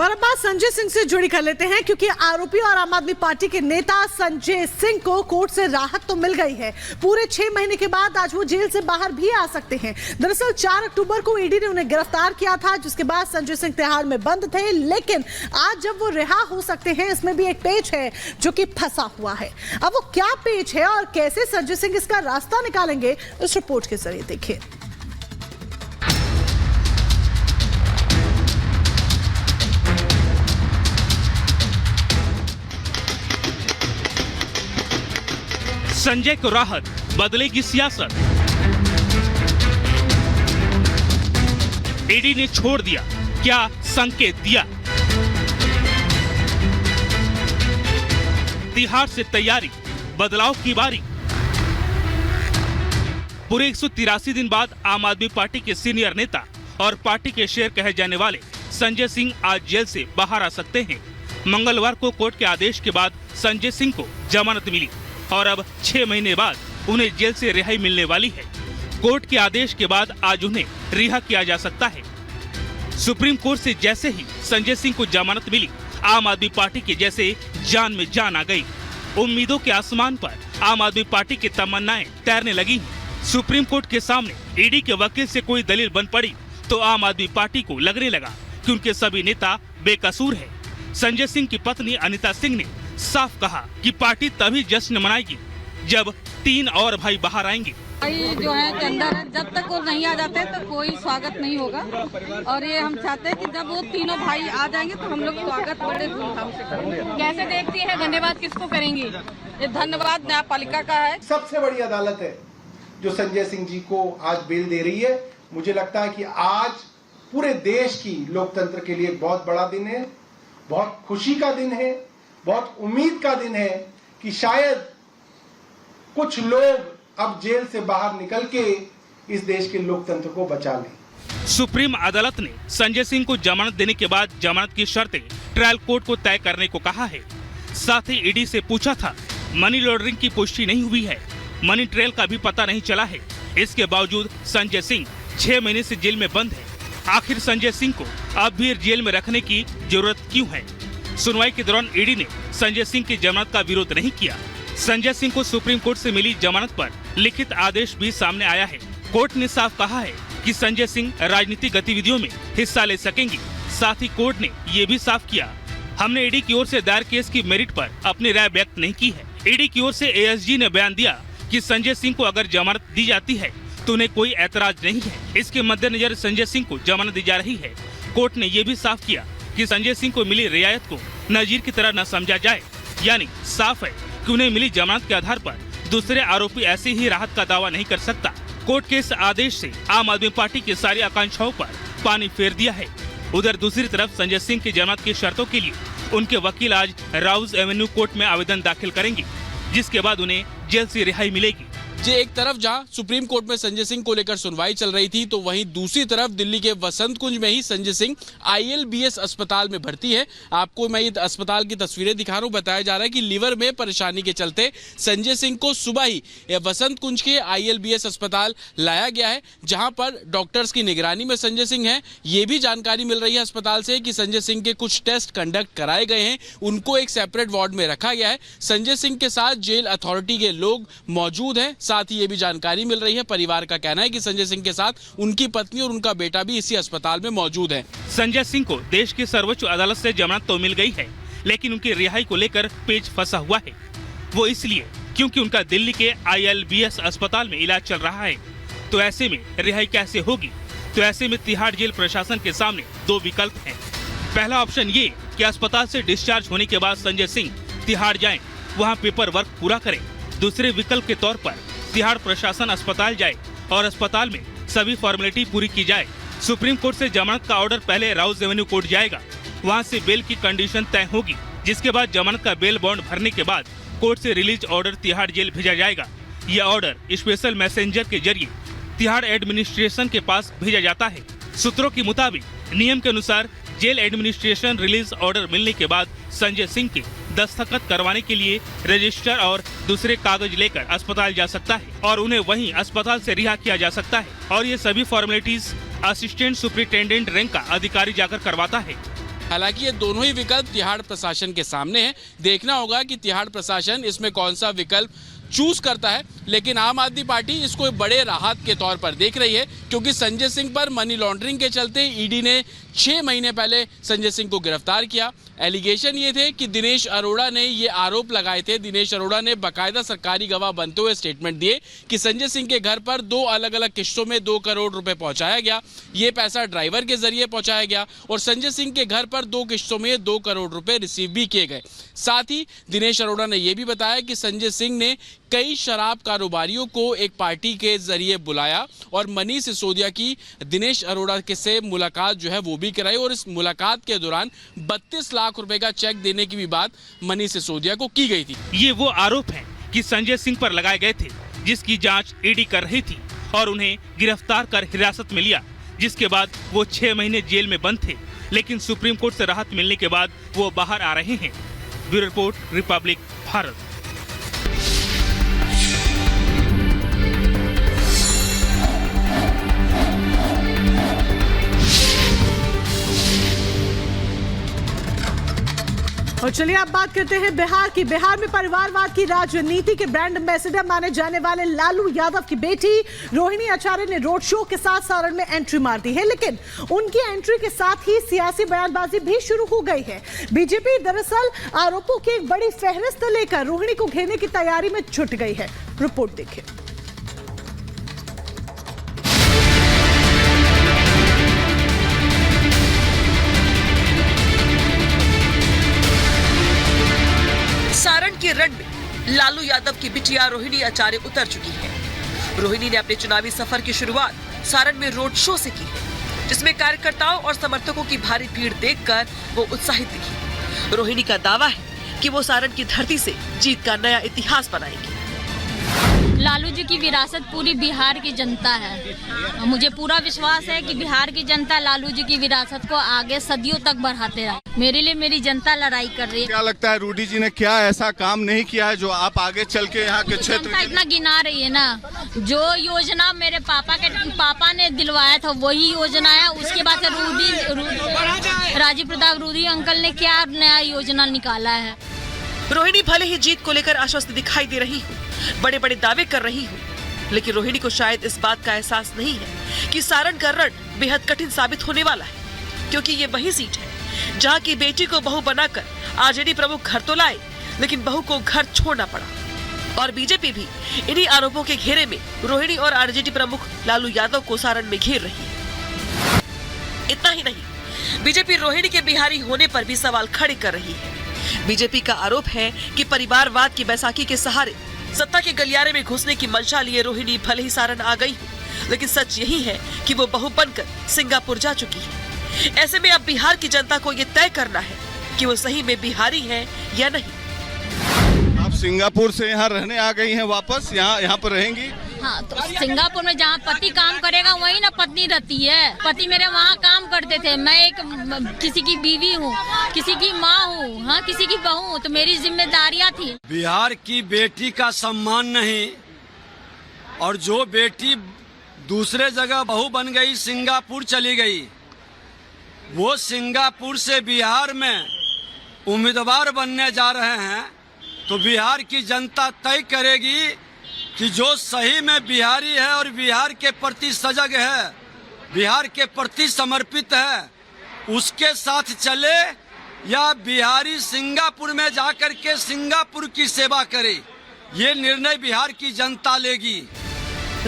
और अब बात संजय सिंह से जुड़ी कर लेते हैं, क्योंकि आरोपी और आम आदमी पार्टी के नेता संजय सिंह को कोर्ट से राहत तो मिल गई है। पूरे 6 महीने के बाद आज वो जेल से बाहर भी आ सकते हैं। दरअसल 4 अक्टूबर को ईडी ने उन्हें गिरफ्तार किया था, जिसके बाद संजय सिंह तिहाड़ में बंद थे। लेकिन आज जब वो रिहा हो सकते हैं, इसमें भी एक पेच है जो कि फंसा हुआ है। अब वो क्या पेच है और कैसे संजय सिंह इसका रास्ता निकालेंगे, इस रिपोर्ट के जरिए देखिए। संजय को राहत, बदलेगी सियासत। ईडी ने छोड़ दिया, क्या संकेत दिया? तिहाड़ से तैयारी, बदलाव की बारी। पूरे 183 दिन बाद आम आदमी पार्टी के सीनियर नेता और पार्टी के शेर कहे जाने वाले संजय सिंह आज जेल से बाहर आ सकते हैं। मंगलवार को कोर्ट के आदेश के बाद संजय सिंह को जमानत मिली और अब 6 महीने बाद उन्हें जेल से रिहाई मिलने वाली है। कोर्ट के आदेश के बाद आज उन्हें रिहा किया जा सकता है। सुप्रीम कोर्ट से जैसे ही संजय सिंह को जमानत मिली, आम आदमी पार्टी के जैसे जान में जान आ गई। उम्मीदों के आसमान पर आम आदमी पार्टी की तमन्नाएं तैरने लगी। सुप्रीम कोर्ट के सामने ईडी के वकील से कोई दलील बन पड़ी तो आम आदमी पार्टी को लगने लगा कि उनके सभी नेता बेकसूर है। संजय सिंह की पत्नी अनिता सिंह ने साफ कहा कि पार्टी तभी जश्न मनाएगी जब 3 और भाई बाहर आएंगे। भाई जो है के अंदर जब तक वो नहीं आ जाते तो कोई स्वागत नहीं होगा, और ये हम चाहते हैं कि जब वो तीनों भाई आ जाएंगे तो हम लोग स्वागत बड़े धूमधाम से करेंगे। कैसे देखती है, धन्यवाद किसको करेंगी? ये धन्यवाद न्यायपालिका का है। सबसे बड़ी अदालत है जो संजय सिंह जी को आज बेल दे रही है। मुझे लगता है कि आज पूरे देश की लोकतंत्र के लिए बहुत बड़ा दिन है, बहुत खुशी का दिन है, बहुत उम्मीद का दिन है कि शायद कुछ लोग अब जेल से बाहर निकल के इस देश के लोकतंत्र को बचा लें। सुप्रीम अदालत ने संजय सिंह को जमानत देने के बाद जमानत की शर्तें ट्रायल कोर्ट को तय करने को कहा है। साथ ही ईडी से पूछा था, मनी लॉन्ड्रिंग की पुष्टि नहीं हुई है, मनी ट्रेल का भी पता नहीं चला है। इसके बावजूद संजय सिंह 6 महीने से जेल में बंद है। आखिर संजय सिंह को अब भी जेल में रखने की जरूरत क्यों है? सुनवाई के दौरान ईडी ने संजय सिंह की जमानत का विरोध नहीं किया। संजय सिंह को सुप्रीम कोर्ट से मिली जमानत पर लिखित आदेश भी सामने आया है। कोर्ट ने साफ कहा है कि संजय सिंह राजनीतिक गतिविधियों में हिस्सा ले सकेंगे। साथ ही कोर्ट ने ये भी साफ किया, हमने ईडी की ओर से दायर केस की मेरिट पर अपनी राय व्यक्त नहीं की है। ईडी की ओर से एएसजी ने बयान दिया कि संजय सिंह को अगर जमानत दी जाती है तो उन्हें कोई ऐतराज नहीं है। इसके मद्देनजर संजय सिंह को जमानत दी जा रही है। कोर्ट ने ये भी साफ किया कि संजय सिंह को मिली रियायत को नजीर की तरह न समझा जाए, यानी साफ है कि उन्हें मिली जमानत के आधार पर दूसरे आरोपी ऐसे ही राहत का दावा नहीं कर सकता। कोर्ट के इस आदेश से आम आदमी पार्टी की सारी आकांक्षाओं पर पानी फेर दिया है। उधर दूसरी तरफ संजय सिंह की जमानत की शर्तों के लिए उनके वकील आज राउज एवेन्यू कोर्ट में आवेदन दाखिल करेंगे, जिसके बाद उन्हें जेल से रिहाई मिलेगी। जी, एक तरफ जहां सुप्रीम कोर्ट में संजय सिंह को लेकर सुनवाई चल रही थी, तो वहीं दूसरी तरफ दिल्ली के वसंत कुंज में ही संजय सिंह ILBS अस्पताल में भर्ती है। आपको मैं ये अस्पताल की तस्वीरें दिखा रहा हूं। बताया जा रहा है कि लीवर में परेशानी के चलते संजय सिंह को सुबह ही वसंत कुंज के ILBS अस्पताल लाया गया है, जहां पर डॉक्टर्स की निगरानी में संजय सिंह है। ये भी जानकारी मिल रही है अस्पताल से कि संजय सिंह के कुछ टेस्ट कंडक्ट कराए गए हैं, उनको एक सेपरेट वार्ड में रखा गया है। संजय सिंह के साथ जेल अथॉरिटी के लोग मौजूद हैं। साथ ही ये भी जानकारी मिल रही है, परिवार का कहना है कि संजय सिंह के साथ उनकी पत्नी और उनका बेटा भी इसी अस्पताल में मौजूद है। संजय सिंह को देश की सर्वोच्च अदालत से जमानत तो मिल गई है, लेकिन उनकी रिहाई को लेकर पेच फंसा हुआ है। वो इसलिए क्योंकि उनका दिल्ली के ILBS अस्पताल में इलाज चल रहा है। तो ऐसे में रिहाई कैसे होगी? तो ऐसे में तिहाड़ जेल प्रशासन के सामने 2 विकल्प हैं। पहला ऑप्शन ये कि अस्पताल से डिस्चार्ज होने के बाद संजय सिंह तिहाड़ जाएं, वहाँ पेपर वर्क पूरा करें। दूसरे विकल्प के तौर पर तिहाड़ प्रशासन अस्पताल जाए और अस्पताल में सभी फॉर्मेलिटी पूरी की जाए। सुप्रीम कोर्ट से जमानत का ऑर्डर पहले राउज एवेन्यू कोर्ट जाएगा, वहां से बेल की कंडीशन तय होगी, जिसके बाद जमानत का बेल बॉन्ड भरने के बाद कोर्ट से रिलीज ऑर्डर तिहाड़ जेल भेजा जाएगा। यह ऑर्डर स्पेशल मैसेंजर के जरिए तिहाड़ एडमिनिस्ट्रेशन के पास भेजा जाता है। सूत्रों के मुताबिक नियम के अनुसार जेल एडमिनिस्ट्रेशन रिलीज ऑर्डर मिलने के बाद संजय सिंह के दस्तखत करवाने के लिए रजिस्टर और दूसरे कागज लेकर अस्पताल जा सकता है और उन्हें वहीं अस्पताल से रिहा किया जा सकता है। और ये सभी फॉर्मेलिटीज असिस्टेंट सुपरिटेंडेंट रैंक का अधिकारी जाकर करवाता है। हालांकि ये दोनों ही विकल्प तिहाड़ प्रशासन के सामने है। देखना होगा कि तिहाड़ प्रशासन इसमें कौन सा विकल्प चूज करता है, लेकिन आम आदमी पार्टी इसको एक बड़े राहत के तौर पर देख रही है, क्योंकि संजय सिंह पर मनी लॉन्ड्रिंग के चलते ईडी ने 6 महीने पहले संजय सिंह को गिरफ्तार किया। एलिगेशन ये थे कि दिनेश अरोड़ा ने ये आरोप लगाए थे, दिनेश अरोड़ा ने बाकायदा सरकारी गवाह बनते हुए स्टेटमेंट दिए कि संजय सिंह के घर पर 2 अलग अलग किस्तों में 2 करोड़ रुपए पहुंचाया गया। ये पैसा ड्राइवर के जरिए पहुंचाया गया और संजय सिंह के घर पर 2 किस्तों में 2 करोड़ रुपए रिसीव भी किए गए। साथ ही दिनेश अरोड़ा ने यह भी बताया कि संजय सिंह ने कई शराब कारोबारियों को एक पार्टी के जरिए बुलाया और मनीष सिसोदिया की दिनेश अरोड़ा के से मुलाकात जो है वो भी कराई और इस मुलाकात के दौरान 32 लाख रुपए का चेक देने की भी बात मनीष सिसोदिया को की गई थी। ये वो आरोप हैं कि संजय सिंह पर लगाए गए थे, जिसकी जांच ईडी कर रही थी और उन्हें गिरफ्तार कर हिरासत में लिया, जिसके बाद वो 6 महीने जेल में बंद थे, लेकिन सुप्रीम कोर्ट से राहत मिलने के बाद वो बाहर आ रहे हैं। Bureau report, Republic Bharat. और चलिए अब बात करते हैं बिहार की। बिहार में परिवारवाद की राजनीति के ब्रांड एम्बेसडर माने जाने वाले लालू यादव की बेटी रोहिणी आचार्य ने रोड शो के साथ सारण में एंट्री मार दी है, लेकिन उनकी एंट्री के साथ ही सियासी बयानबाजी भी शुरू हो गई है। बीजेपी दरअसल आरोपों की एक बड़ी फहरिस्त लेकर रोहिणी को घेरने की तैयारी में जुट गई है। रिपोर्ट देखिए। सारण के रण में लालू यादव की बिटिया रोहिणी आचार्य उतर चुकी है। रोहिणी ने अपने चुनावी सफर की शुरुआत सारण में रोड शो से की है, जिसमें कार्यकर्ताओं और समर्थकों की भारी भीड़ देखकर वो उत्साहित दिखी। रोहिणी का दावा है कि वो सारण की धरती से जीत का नया इतिहास बनाएगी। लालू जी की विरासत पूरी बिहार की जनता है। मुझे पूरा विश्वास है कि बिहार की जनता लालू जी की विरासत को आगे सदियों तक बढ़ाते रहे। मेरे लिए मेरी जनता लड़ाई कर रही है। क्या लगता है रूडी जी ने क्या ऐसा काम नहीं किया है जो आप आगे चल के यहाँ के क्षेत्र इतना गिना रही है ना, जो योजना मेरे पापा ने दिलवाया था वही योजना है। उसके बाद राजीव प्रताप रूडी अंकल ने क्या नया योजना निकाला है। रोहिणी भले ही जीत को लेकर आश्वस्त दिखाई दे रही हूँ, बड़े बड़े दावे कर रही हूँ, लेकिन रोहिणी को शायद इस बात का एहसास नहीं है कि सारण का रण बेहद कठिन साबित होने वाला है, क्योंकि ये वही सीट है जहाँ की बेटी को बहू बनाकर आरजेडी प्रमुख घर तो लाए, लेकिन बहू को घर छोड़ना पड़ा। और बीजेपी भी इन्हीं आरोपों के घेरे में रोहिणी और आरजेडी प्रमुख लालू यादव को सारण में घेर रही है। इतना ही नहीं, बीजेपी रोहिणी के बिहारी होने पर भी सवाल खड़े कर रही है। बीजेपी का आरोप है कि परिवारवाद की बैसाखी के सहारे सत्ता के गलियारे में घुसने की मंशा लिए रोहिणी भले ही सारण आ गई हो, लेकिन सच यही है कि वो बहू बनकर सिंगापुर जा चुकी है। ऐसे में अब बिहार की जनता को ये तय करना है कि वो सही में बिहारी है या नहीं। आप सिंगापुर से यहाँ रहने आ गई हैं, वापस यहाँ पर रहेंगी? हाँ, तो सिंगापुर में जहाँ पति काम करेगा वही ना पत्नी रहती है। पति मेरे वहाँ काम करते थे। मैं एक किसी की बीवी हूँ, किसी की माँ हूँ, हाँ किसी की बहू हूँ, तो मेरी जिम्मेदारियाँ थी। बिहार की बेटी का सम्मान नहीं, और जो बेटी दूसरे जगह बहू बन गई, सिंगापुर चली गई, वो सिंगापुर से बिहार में उम्मीदवार बनने जा रहे हैं, तो बिहार की जनता तय करेगी कि जो सही में बिहारी है और बिहार के प्रति सजग है, बिहार के प्रति समर्पित है, उसके साथ चले, या बिहारी सिंगापुर में जाकर के सिंगापुर की सेवा करे। ये निर्णय बिहार की जनता लेगी।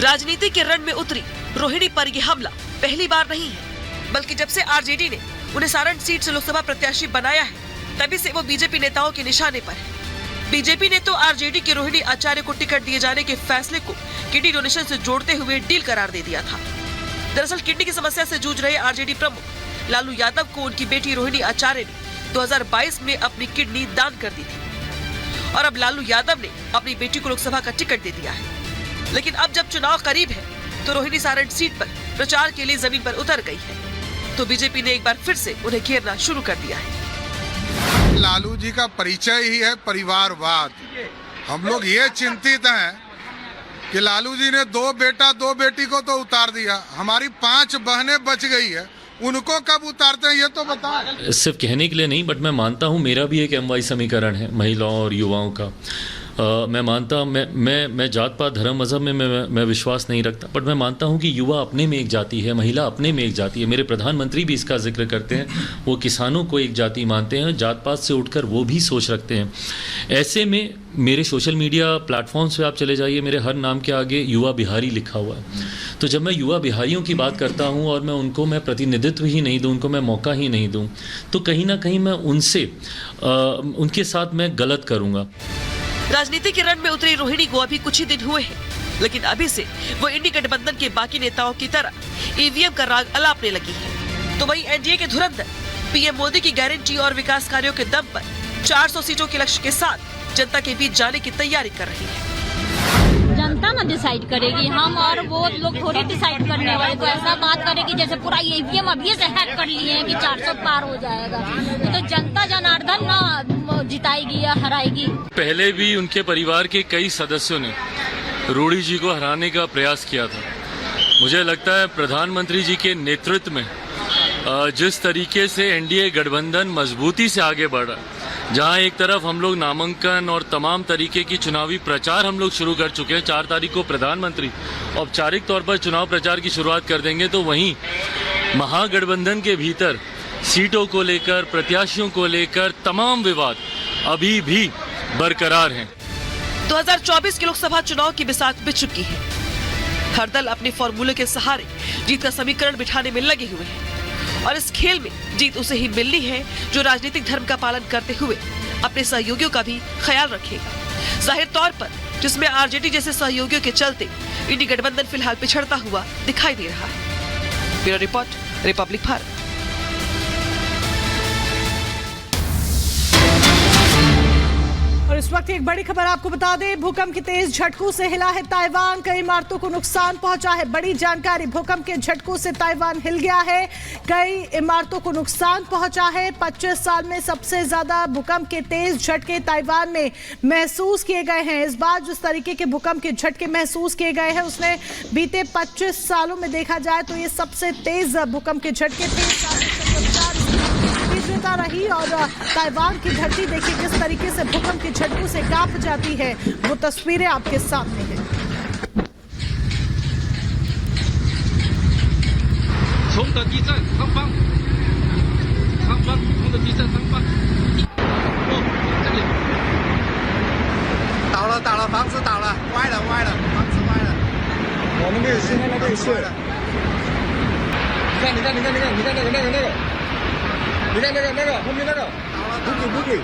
राजनीति के रण में उतरी रोहिणी पर यह हमला पहली बार नहीं है, बल्कि जब से आरजेडी ने उन्हें सारण सीट से लोकसभा प्रत्याशी बनाया है, तभी से वो बीजेपी नेताओं के निशाने पर है। बीजेपी ने तो आरजेडी के रोहिणी आचार्य को टिकट दिए जाने के फैसले को किडनी डोनेशन से जोड़ते हुए डील करार दे दिया था। दरअसल किडनी की समस्या से जूझ रहे आरजेडी प्रमुख लालू यादव को उनकी बेटी रोहिणी आचार्य ने 2022 में अपनी किडनी दान कर दी थी, और अब लालू यादव ने अपनी बेटी को लोकसभा का टिकट दे दिया है। लेकिन अब जब चुनाव करीब है, तो रोहिणी सारण सीट पर प्रचार के लिए जमीन पर उतर गई है, तो बीजेपी ने एक बार फिर से उन्हें घेरना शुरू कर दिया है। लालू जी का परिचय ही है परिवारवाद। हम लोग ये चिंतित हैं कि लालू जी ने 2 बेटा 2 बेटी को तो उतार दिया, हमारी 5 बहनें बच गई है, उनको कब उतारते हैं ये तो बताओ। सिर्फ कहने के लिए नहीं, बट मैं मानता हूँ मेरा भी एक MY समीकरण है महिलाओं और युवाओं का। मैं मानता हूँ मैं जात पात धर्म मज़हब में मैं विश्वास नहीं रखता, बट मैं मानता हूँ कि युवा अपने में एक जाति है, महिला अपने में एक जाति है। मेरे प्रधानमंत्री भी इसका जिक्र करते हैं, वो किसानों को एक जाति मानते हैं, जात पात से उठकर वो भी सोच रखते हैं। ऐसे में मेरे सोशल मीडिया प्लेटफॉर्म्स पे आप चले जाइए, मेरे हर नाम के आगे युवा बिहारी लिखा हुआ है। तो जब मैं युवा बिहारियों की बात करता हूँ और मैं उनको मैं प्रतिनिधित्व ही नहीं दूँ, उनको मैं मौका ही नहीं दूँ, तो कहीं ना कहीं मैं उनके साथ मैं गलत करूँगा। राजनीति के रण में उतरी रोहिणी को अभी कुछ ही दिन हुए हैं, लेकिन अभी से वो इंडी गठबंधन के बाकी नेताओं की तरह ईवीएम का राग अलापने लगी है। तो वहीं एनडीए के धुरंधर पीएम मोदी की गारंटी और विकास कार्यों के दम पर 400 सीटों के लक्ष्य के साथ जनता के बीच जाने की तैयारी कर रही है। जनता ना डिसाइड करेगी, हम और वो लोग थोड़ी डिसाइड करने वाले। तो ऐसा बात करेगी जैसे पूरा ईवीएम अभी से हैक कर लिए हैं कि 400 पार हो जाएगा। तो जनता जनार्दन ना जिताएगी या हराएगी। पहले भी उनके परिवार के कई सदस्यों ने रूडी जी को हराने का प्रयास किया था। मुझे लगता है प्रधानमंत्री जी के नेतृत्व में जिस तरीके से एनडीए गठबंधन मजबूती से आगे बढ़ रहा है, जहां एक तरफ हम लोग नामांकन और तमाम तरीके की चुनावी प्रचार हम लोग शुरू कर चुके हैं, 4 तारीख को प्रधानमंत्री औपचारिक तौर पर चुनाव प्रचार की शुरुआत कर देंगे, तो वहीं महागठबंधन के भीतर सीटों को लेकर, प्रत्याशियों को लेकर तमाम विवाद अभी भी बरकरार हैं। 2024 के लोकसभा चुनाव की बिसात बिछ चुकी है। हर दल अपने फॉर्मूले के सहारे जीत का समीकरण बिठाने में लगे हुए हैं और इस खेल में जीत उसे ही मिलनी है जो राजनीतिक धर्म का पालन करते हुए अपने सहयोगियों का भी ख्याल रखेगा। जाहिर तौर पर जिसमें आरजेडी जैसे सहयोगियों के चलते इंडी गठबंधन फिलहाल पिछड़ता हुआ दिखाई दे रहा है। Bureau report, Republic Bharat. और इस वक्त एक बड़ी खबर आपको बता दें, भूकंप के तेज झटकों से हिला है ताइवान, कई इमारतों को नुकसान पहुंचा है। बड़ी जानकारी, भूकंप के झटकों से ताइवान हिल गया है, कई इमारतों को नुकसान पहुंचा है। 25 साल में सबसे ज्यादा भूकंप के तेज झटके ताइवान में महसूस किए गए हैं। इस बार जिस तरीके के भूकंप के झटके महसूस किए गए हैं उसने बीते 25 सालों में देखा जाए तो ये सबसे तेज भूकंप के झटके थे। तीव्रता रही और ताइवान की धरती देखिए किस तरीके से भूकंप के झटकों से कांप जाती है, वो तस्वीरें आपके सामने हैं।你看那个后面那个，补给。